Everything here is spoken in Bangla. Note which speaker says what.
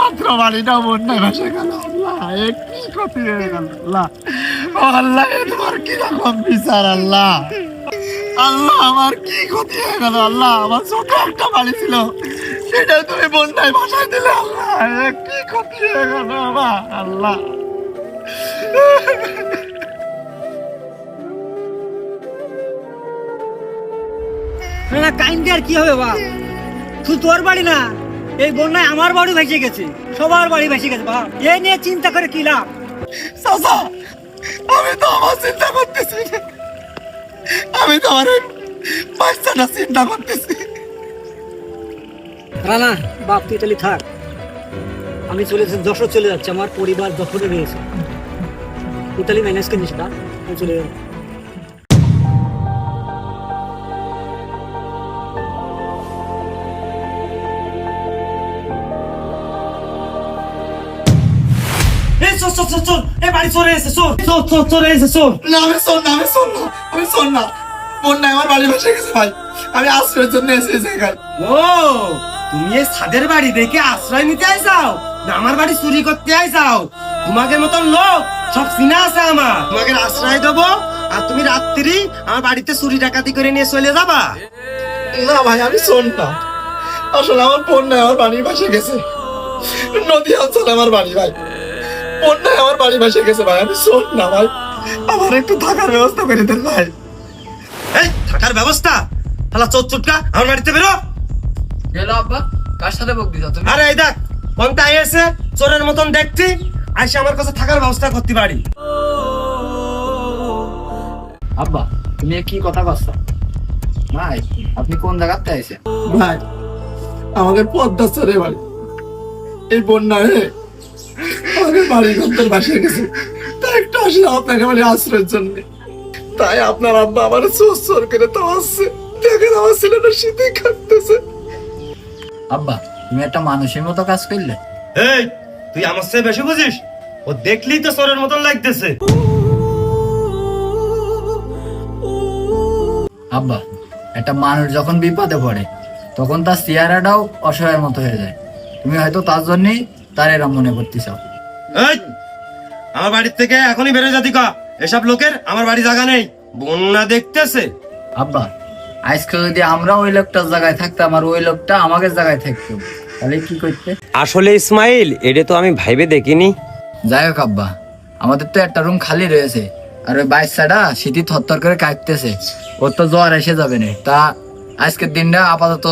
Speaker 1: মাত্র বাড়িটা বন্যায় ভাসে গেল। আল্লাহ এ কি ক্ষতি হয়ে গেল আল্লাহ। ও আল্লাহ এ তোমার কিরকম বিচার আল্লাহ। আল্লাহ আমার কি ক্ষতি হয়ে গেল আল্লাহ। আমার ছোট একটা বাড়ি ছিল, সেটাও তুমি বন্যায় ভাসায় দিলে আল্লাহ। এ কি ক্ষতি হয়ে গেল আমার আল্লাহ।
Speaker 2: না না, কাইন্ডে আর কি হবে বা, শুধু তোর বাড়ি না, এই বন্যায় আমার বাড়ি ভেসে গেছে, সবার বাড়ি ভেসে গেছে বা। এ নিয়ে চিন্তা করে কি লাভ?
Speaker 1: চাচা আমি তো আমার চিন্তা করতেছি না, আমি তো আমার ওই বাচ্চাটা চিন্তা করতেছি।
Speaker 2: না বাপ, তুই তাহলে থাক, আমি যশোর চলে যাচ্ছি, আমার পরিবার যশোরে রয়েছে। তুই তাহলে ম্যানেজ করিস না, আমি চলে যাবো।
Speaker 1: না আমি শোন না, আমি শোন না, বন্যায় আমার বাড়ি ভেসে গেছে ভাই, আমি আশ্রয়ের জন্য এসে এই জায়গায়।
Speaker 3: ও, তুমি এই ছাদের বাড়ি দেখে আশ্রয় নিতে আইসাও না আমার বাড়ি চুরি করতে আইসাও? তোমাকে মতন লোক সব চিনা আছে আমার, তোমাকে আশ্রয় দেবো আর তুমি রাত্রি আমার বাড়িতে চুরি ডাকাতি করে নিয়ে চলে যাবা?
Speaker 1: না ভাই আমি শোন না, আসলে আমার বন্যায় আমার বাড়ি ভেসে গেছে, নদী অঞ্চলে আমার বাড়ি ভাই, বন্যায় আমার বাড়ি ভেসে গেছে ভাই। আমি শোন না ভাই, আমার একটু থাকার ব্যবস্থা করে দেন ভাই।
Speaker 3: এই থাকার ব্যবস্থা? তাহলে চোরচুটকা আমার বাড়িতে বেরো।
Speaker 4: গেল আব্বা, কার সাথে বক দিছ তুমি?
Speaker 3: আরে এই দেখ কোনটা এসে চোরের মতন দেখছি, আইসে আমার কাছে থাকার ব্যবস্থা করতে পারি।
Speaker 4: আব্বা তুমি এ কি কথা কচ্ছ? ভাই আপনি কোন জায়গাতে আইছেন?
Speaker 1: ভাই আমাদের পদ্মা চরে বাড়ি, এই বন্যায় আমাদের বাড়ি ঘর ভাসে গেছে, তাই একটু আসলে আপনাকে মানে আশ্রয়ের জন্য। তাই আপনার আব্বা আমার চোর করে তো আসছে, দেখেন আমার ছেলেটা শীতে কাটতেছে।
Speaker 4: আব্বা তুমি একটা মানুষের মতো কাজ করলে।
Speaker 3: এই তুই আমার চেয়ে বেশি বুঝিস? ও দেখলেই তো চোরের মতন লাগতেছে।
Speaker 4: আব্বা একটা মানুষ যখন বিপদে পড়ে তখন তার চেহারাটাও অসহায়ের মতো হয়ে যায়, তুমি হয়তো তার জন্যই তার এরম মনে করতে চাও।
Speaker 3: এই আমার বাড়ির থেকে এখনই বেরো জাতি কা, এসব লোকের আমার বাড়ি জায়গা নেই, বন্যা দেখতেছে।
Speaker 4: আব্বা আজকে যদি আমরা ওই লোকটার জায়গায় থাকতাম আর ওই লোকটা আমাদের জায়গায় থাকতো, তাহলে কি করতে?
Speaker 5: আসলে ইসমাইল, এটা তো আমি ভাইবে দেখিনি।
Speaker 4: যাই হোক আব্বা, আমাদের তো একটা রুম খালি রয়েছে, আর ওই বাচ্চাটা শীতে থরথর করে কাঁপতেছে, ওর তো জ্বর এসে যাবে না, তা আজকের দিনটা আপাতত